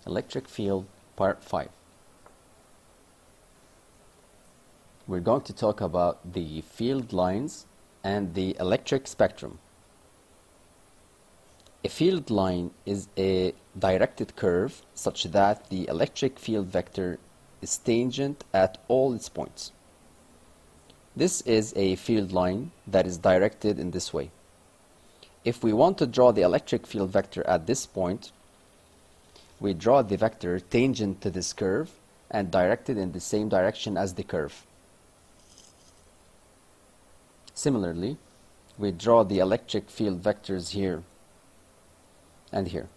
Electric field, part 5. We're going to talk about the field lines and the electric spectrum. A field line is a directed curve such that the electric field vector is tangent at all its points. This is a field line that is directed in this way. If we want to draw the electric field vector at this point, we draw the vector tangent to this curve and directed in the same direction as the curve. Similarly, we draw the electric field vectors here and here.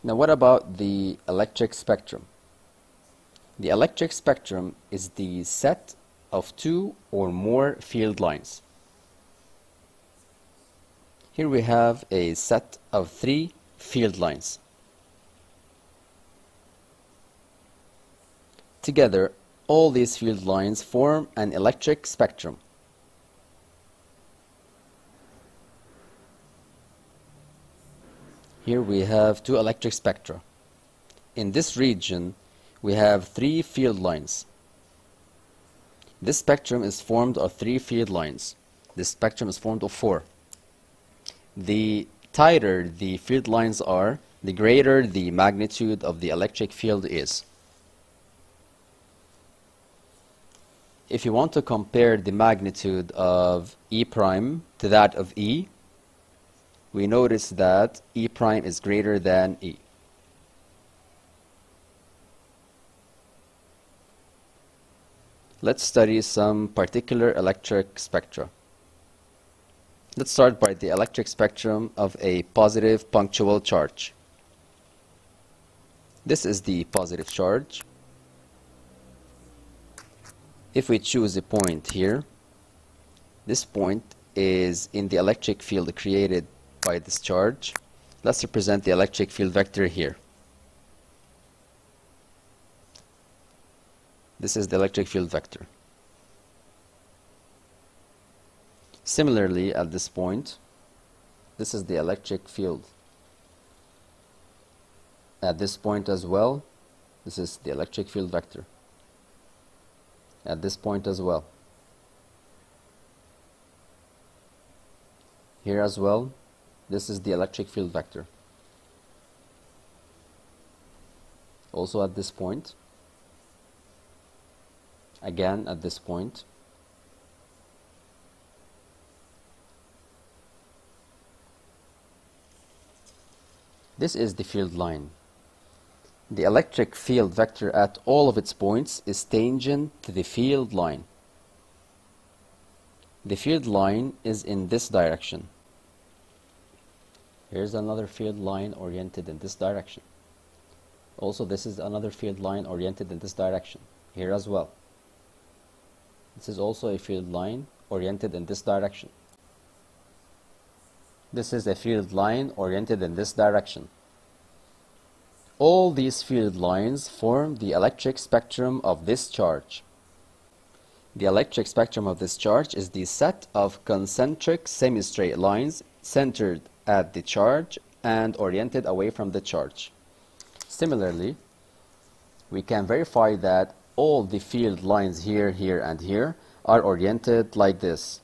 Now what about the electric spectrum? The electric spectrum is the set of two or more field lines. Here we have a set of 3 field lines. Together, all these field lines form an electric spectrum. Here we have 2 electric spectra. In this region, we have 3 field lines. This spectrum is formed of 3 field lines. This spectrum is formed of 4. The tighter the field lines are, the greater the magnitude of the electric field is. If you want to compare the magnitude of E prime to that of E, we notice that E prime is greater than E. Let's study some particular electric spectra. Let's start by the electric spectrum of a positive punctual charge. This is the positive charge. If we choose a point here, this point is in the electric field created by this charge. Let's represent the electric field vector here. This is the electric field vector. Similarly, at this point, this is the electric field. At this point as well, this is the electric field vector. At this point as well. Here as well, this is the electric field vector. Also at this point. Again at this point. This is the field line. The electric field vector at all of its points is tangent to the field line. The field line is in this direction. Here's another field line oriented in this direction. Also, this is another field line oriented in this direction. Here as well. This is also a field line oriented in this direction. This is a field line oriented in this direction. All these field lines form the electric spectrum of this charge. The electric spectrum of this charge is the set of concentric semi-straight lines centered at the charge and oriented away from the charge. Similarly, we can verify that all the field lines here, here, and here are oriented like this.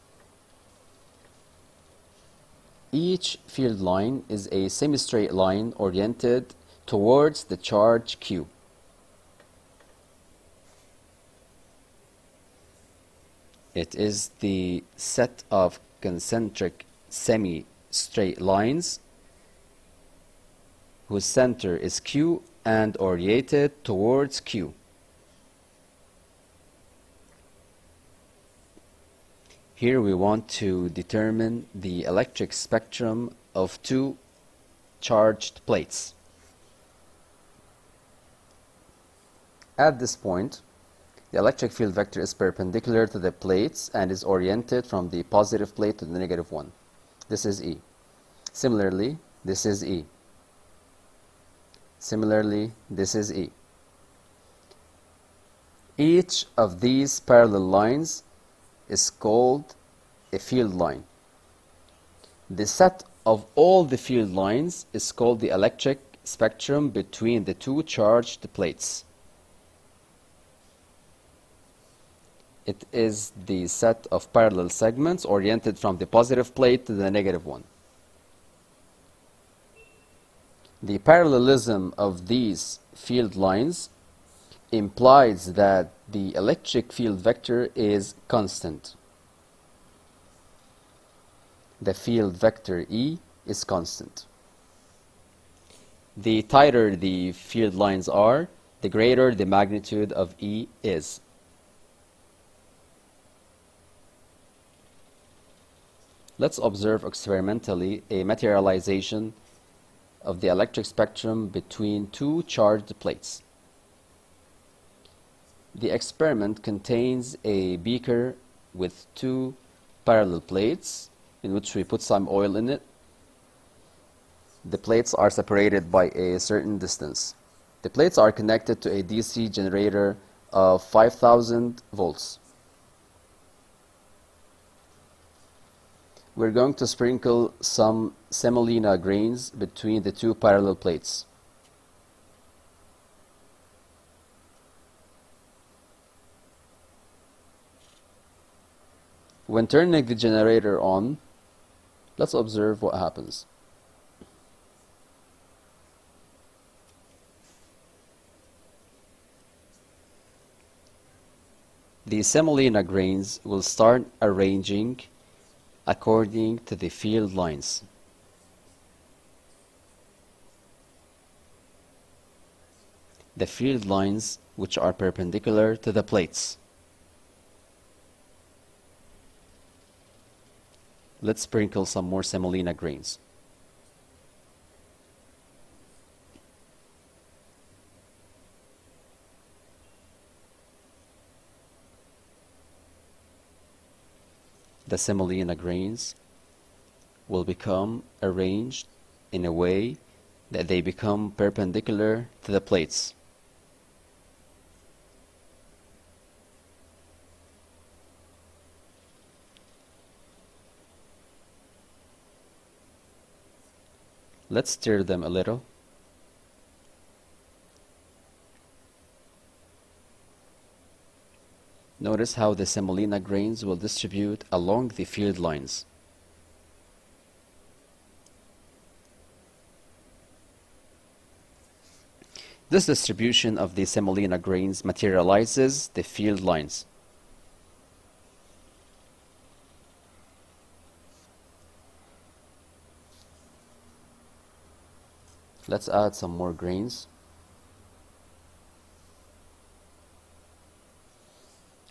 Each field line is a semi-straight line oriented towards the charge Q. It is the set of concentric semi-straight lines whose center is Q and oriented towards Q. Here we want to determine the electric spectrum of 2 charged plates. At this point, the electric field vector is perpendicular to the plates and is oriented from the positive plate to the negative one. This is E. Similarly, this is E. Similarly, this is E. Each of these parallel lines is called a field line. The set of all the field lines is called the electric spectrum between the two charged plates. It is the set of parallel segments oriented from the positive plate to the negative one. The parallelism of these field lines implies that the electric field vector is constant. The field vector E is constant. The tighter the field lines are, the greater the magnitude of E is. Let's observe experimentally a materialization of the electric spectrum between two charged plates. The experiment contains a beaker with two parallel plates in which we put some oil in it. The plates are separated by a certain distance. The plates are connected to a DC generator of 5,000 volts. We're going to sprinkle some semolina grains between the two parallel plates. When turning the generator on, let's observe what happens. The semolina grains will start arranging according to the field lines. The field lines which are perpendicular to the plates. Let's sprinkle some more semolina grains. The semolina grains will become arranged in a way that they become perpendicular to the plates. Let's stir them a little. Notice how the semolina grains will distribute along the field lines. This distribution of the semolina grains materializes the field lines. Let's add some more grains.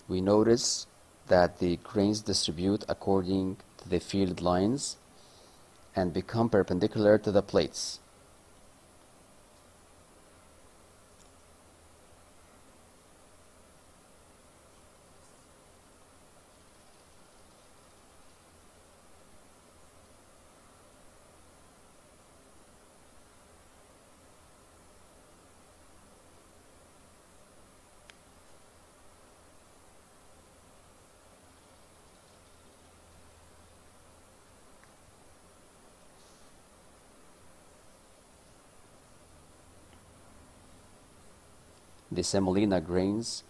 We notice that the grains distribute according to the field lines and become perpendicular to the plates. The semolina grains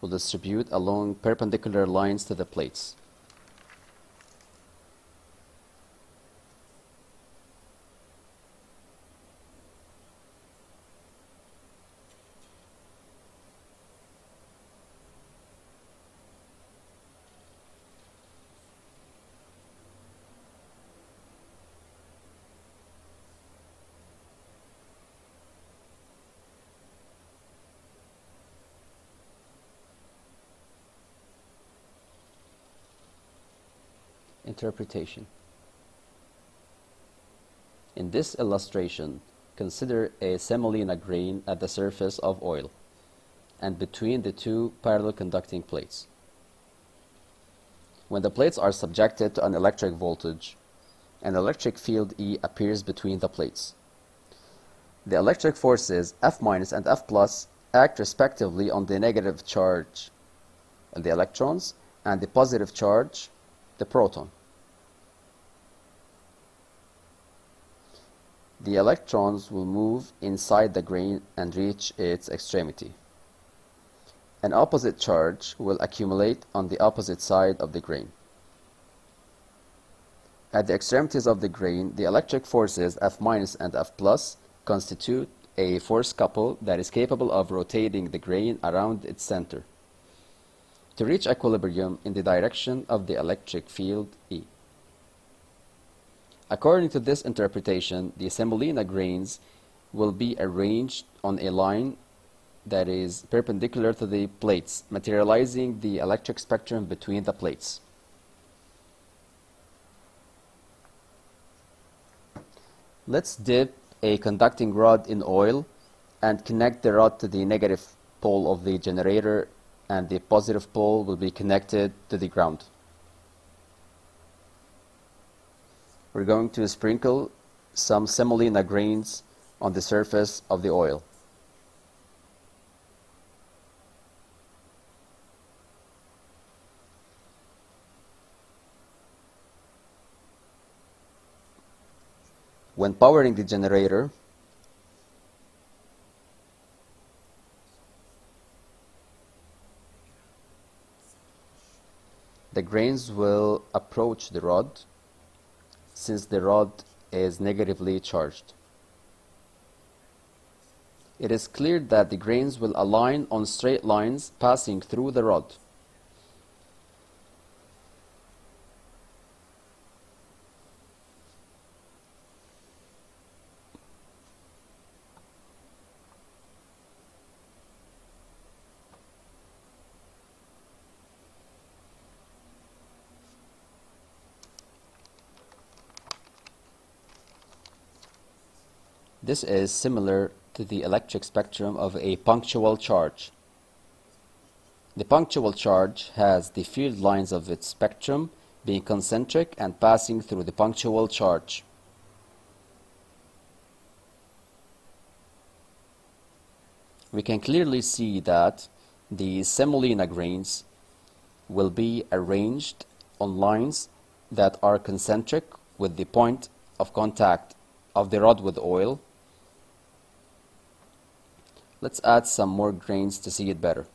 will distribute along perpendicular lines to the plates. Interpretation. In this illustration, consider a semolina grain at the surface of oil and between the two parallel conducting plates. When the plates are subjected to an electric voltage, an electric field E appears between the plates. The electric forces F- and F+ act respectively on the negative charge, the electrons, and the positive charge, the proton. the electrons will move inside the grain and reach its extremity. An opposite charge will accumulate on the opposite side of the grain. At the extremities of the grain, the electric forces F- and F+ constitute a force couple that is capable of rotating the grain around its center to reach equilibrium in the direction of the electric field E. According to this interpretation, the semolina grains will be arranged on a line that is perpendicular to the plates, materializing the electric spectrum between the plates. Let's dip a conducting rod in oil and connect the rod to the negative pole of the generator, and the positive pole will be connected to the ground. We're going to sprinkle some semolina grains on the surface of the oil. When powering the generator, the grains will approach the rod since the rod is negatively charged. It is clear that the grains will align on straight lines passing through the rod. This is similar to the electric spectrum of a punctual charge. The punctual charge has the field lines of its spectrum being concentric and passing through the punctual charge. We can clearly see that the semolina grains will be arranged on lines that are concentric with the point of contact of the rod with oil. Let's add some more grains to see it better.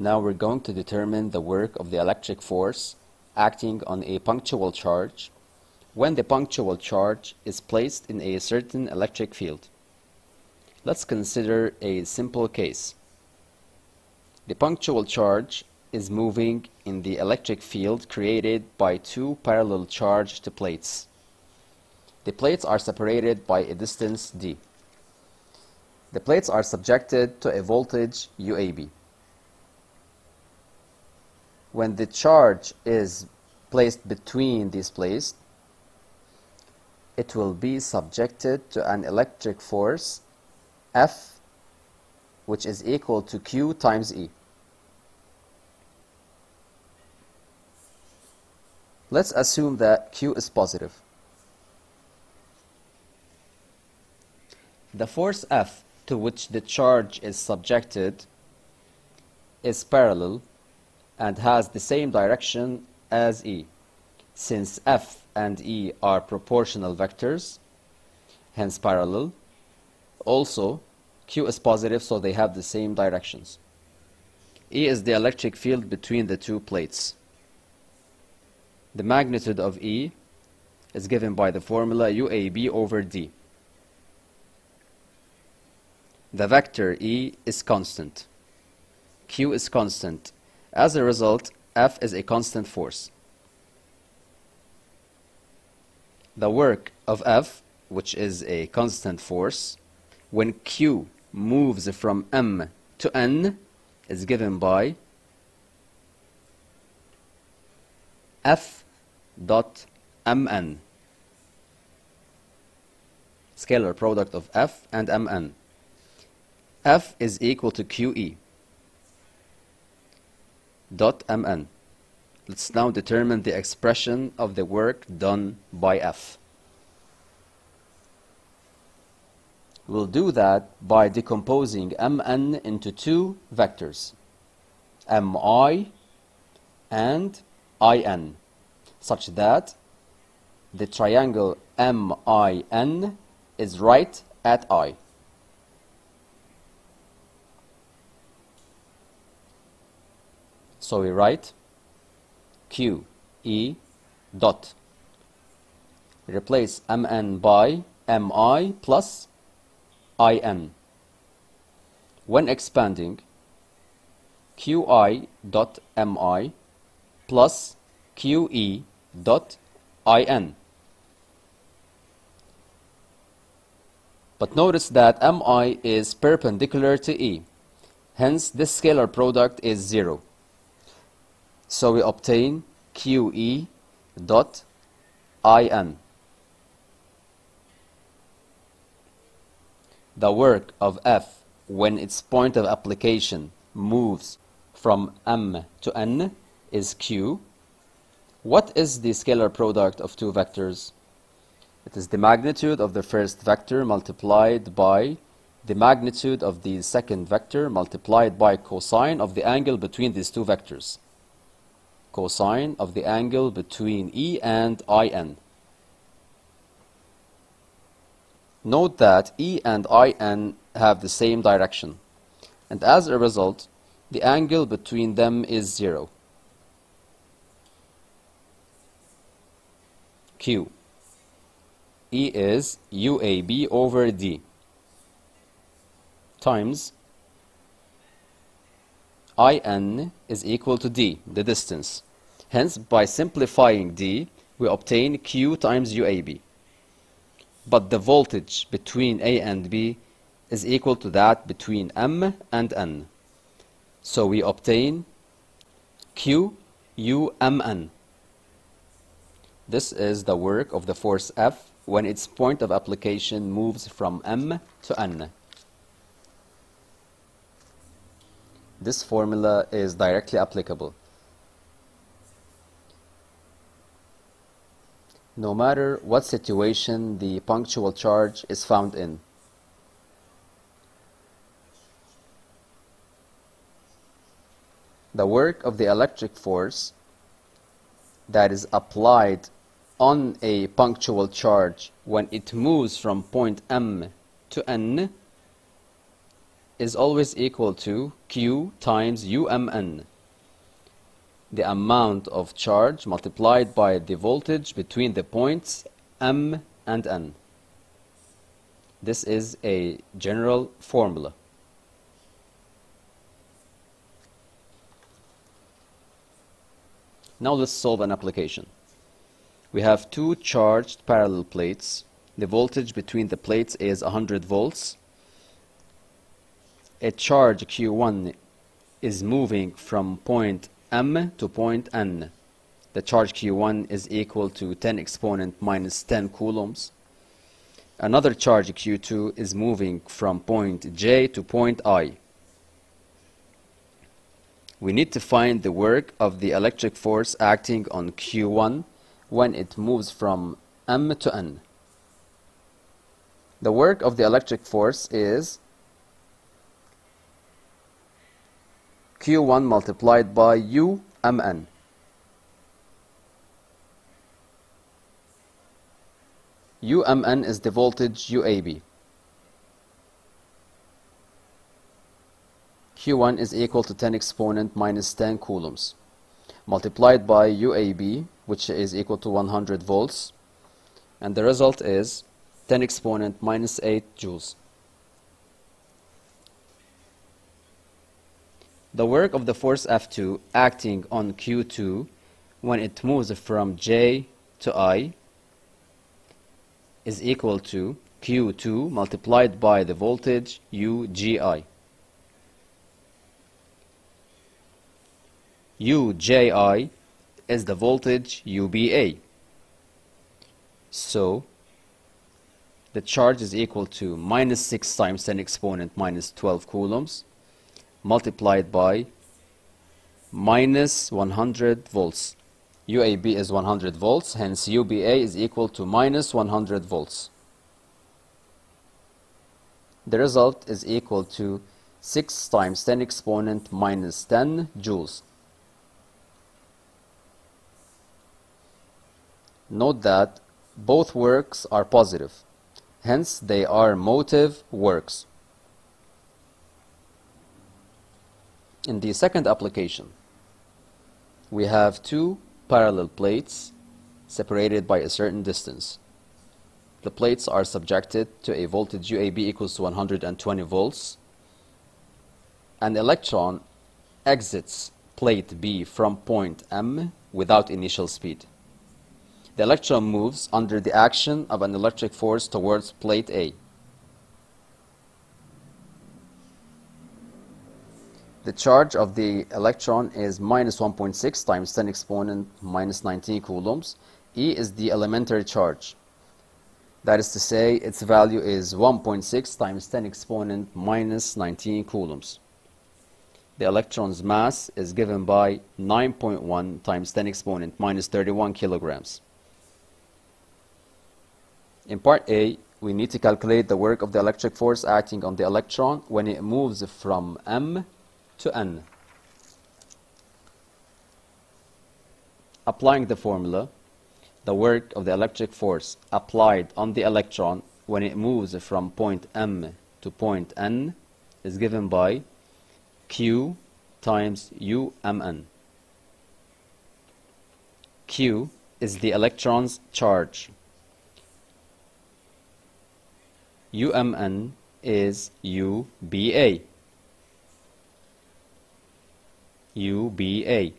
Now we're going to determine the work of the electric force acting on a punctual charge when the punctual charge is placed in a certain electric field. Let's consider a simple case. The punctual charge is moving in the electric field created by two parallel charged plates. The plates are separated by a distance d. The plates are subjected to a voltage UAB. When the charge is placed between these plates, it will be subjected to an electric force F, which is equal to Q times E. Let's assume that Q is positive. The force F to which the charge is subjected is parallel and has the same direction as E. Since F and E are proportional vectors, hence parallel, also Q is positive, so they have the same directions. E is the electric field between the two plates. The magnitude of E is given by the formula UAB over D. The vector E is constant. Q is constant. As a result, F is a constant force. The work of F, which is a constant force, when Q moves from M to N, is given by F dot Mn, scalar product of F and Mn. F is equal to QE dot Mn. Let's now determine the expression of the work done by F. We'll do that by decomposing Mn into two vectors, Mi and In, such that the triangle MIN is right at I. So we write QE dot, replace Mn by Mi plus In. When expanding, Qi dot Mi plus QE dot In. But notice that Mi is perpendicular to E, hence this scalar product is 0. So we obtain QE dot In. The work of F when its point of application moves from M to N is Q. What is the scalar product of two vectors? It is the magnitude of the first vector multiplied by the magnitude of the second vector multiplied by cosine of the angle between these two vectors. Cosine of the angle between E and In. Note that E and In have the same direction, and as a result, the angle between them is 0. Q. E is UAB over D times In is equal to D, the distance. Hence, by simplifying D, we obtain Q times UAB. But the voltage between A and B is equal to that between M and N. So we obtain QUMN. This is the work of the force F when its point of application moves from M to N. This formula is directly applicable. No matter what situation the punctual charge is found in. The work of the electric force that is applied on a punctual charge when it moves from point M to N is always equal to Q times UMN, the amount of charge multiplied by the voltage between the points M and N. This is a general formula. Now let's solve an application. We have two charged parallel plates. The voltage between the plates is 100 volts. A charge Q1 is moving from point M to point N. The charge Q1 is equal to 10 exponent minus 10 coulombs. Another charge Q2 is moving from point J to point I. We need to find the work of the electric force acting on Q1 when it moves from M to N. The work of the electric force is Q1 multiplied by UMN. UMN is the voltage UAB. Q1 is equal to 10 exponent minus 10 coulombs, multiplied by UAB, which is equal to 100 volts, and the result is 10 exponent minus 8 joules. The work of the force F2 acting on Q2 when it moves from J to I is equal to Q2 multiplied by the voltage UGI. Uji is the voltage UBA. So the charge is equal to minus 6 times 10 exponent minus 12 coulombs multiplied by minus 100 volts. UAB is 100 volts, hence UBA is equal to minus 100 volts. The result is equal to 6 times 10 exponent minus 10 joules. Note that both works are positive, hence they are motive works. In the second application, we have two parallel plates separated by a certain distance. The plates are subjected to a voltage UAB equals to 120 volts. An electron exits plate B from point M without initial speed. The electron moves under the action of an electric force towards plate A. The charge of the electron is minus 1.6 times 10 exponent minus 19 coulombs. E is the elementary charge. That is to say, its value is 1.6 times 10 exponent minus 19 coulombs. The electron's mass is given by 9.1 times 10 exponent minus 31 kilograms. In part A, we need to calculate the work of the electric force acting on the electron when it moves from M to N. Applying the formula, the work of the electric force applied on the electron when it moves from point M to point N is given by Q times UMN. Q is the electron's charge. UMN is UBA. UBA.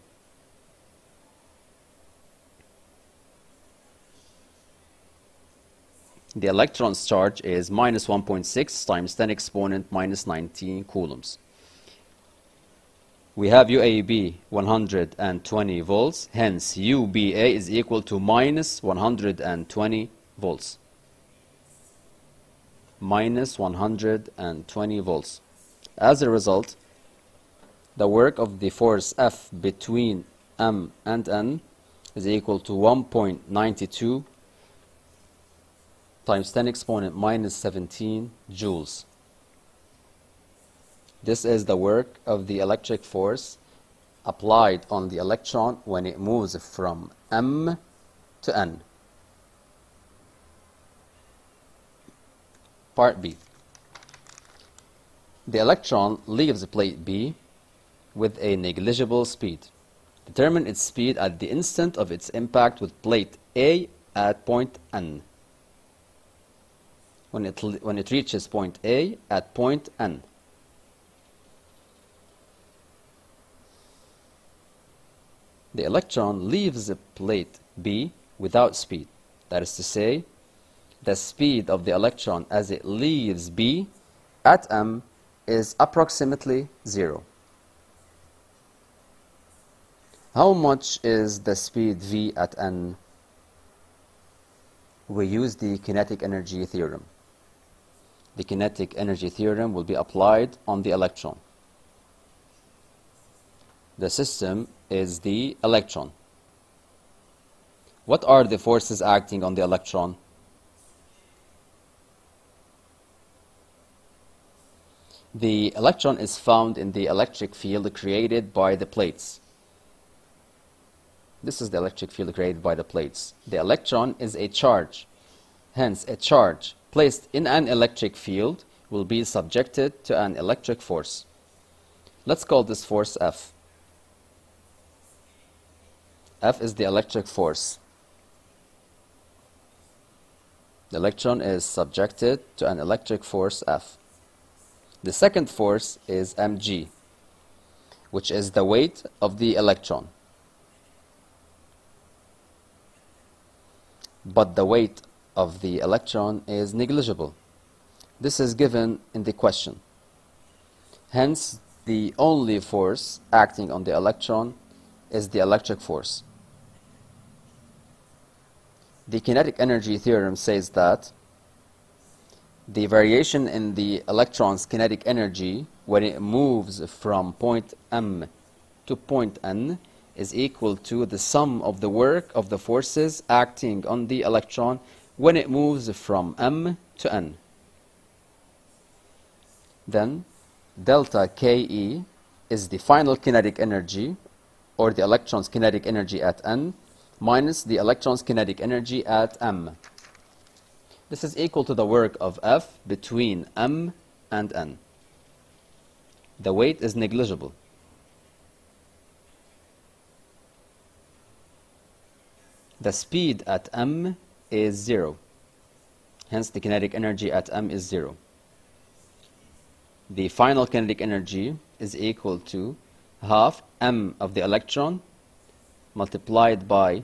The electron's charge is minus 1.6 times 10 exponent minus 19 coulombs. We have UAB 120 volts, hence UBA is equal to minus 120 volts. Minus 120 volts. As a result, the work of the force F between M and N is equal to 1.92 times 10 exponent minus 17 joules. This is the work of the electric force applied on the electron when it moves from M to N. Part B. The electron leaves plate B with a negligible speed. Determine its speed at the instant of its impact with plate A at point N. When it reaches point A at point N. The electron leaves plate B without speed. That is to say, the speed of the electron as it leaves B at M is approximately 0. How much is the speed V at N? We use the kinetic energy theorem. The kinetic energy theorem will be applied on the electron. The system is the electron. What are the forces acting on the electron? The electron is found in the electric field created by the plates. This is the electric field created by the plates. The electron is a charge. Hence, a charge placed in an electric field will be subjected to an electric force. Let's call this force F. F is the electric force. The electron is subjected to an electric force F. The second force is mg, which is the weight of the electron. But the weight of the electron is negligible. This is given in the question. Hence, the only force acting on the electron is the electric force. The kinetic energy theorem says that the variation in the electron's kinetic energy when it moves from point M to point N is equal to the sum of the work of the forces acting on the electron when it moves from M to N. Then delta Ke is the final kinetic energy, or the electron's kinetic energy at N, minus the electron's kinetic energy at M. This is equal to the work of F between M and N. The weight is negligible. The speed at M is 0. Hence, the kinetic energy at M is 0. The final kinetic energy is equal to half m of the electron multiplied by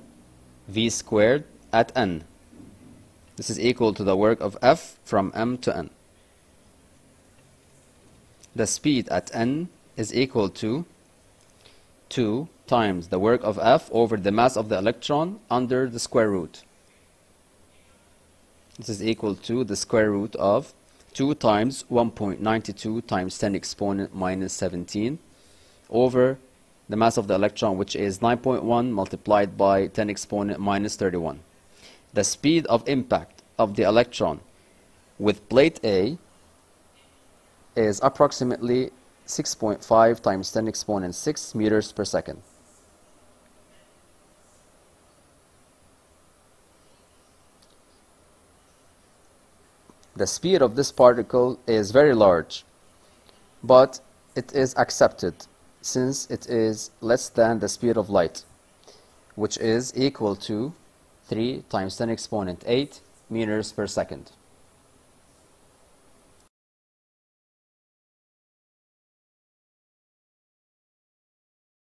v squared at n. This is equal to the work of F from m to n. The speed at n is equal to 2 times the work of F over the mass of the electron under the square root. This is equal to the square root of 2 times 1.92 times 10 exponent minus 17 over the mass of the electron, which is 9.1 multiplied by 10 exponent minus 31. The speed of impact of the electron with plate A is approximately 6.5 times 10 exponent 6 meters per second. The speed of this particle is very large, but it is accepted since it is less than the speed of light, which is equal to 3 times 10 exponent 8 meters per second.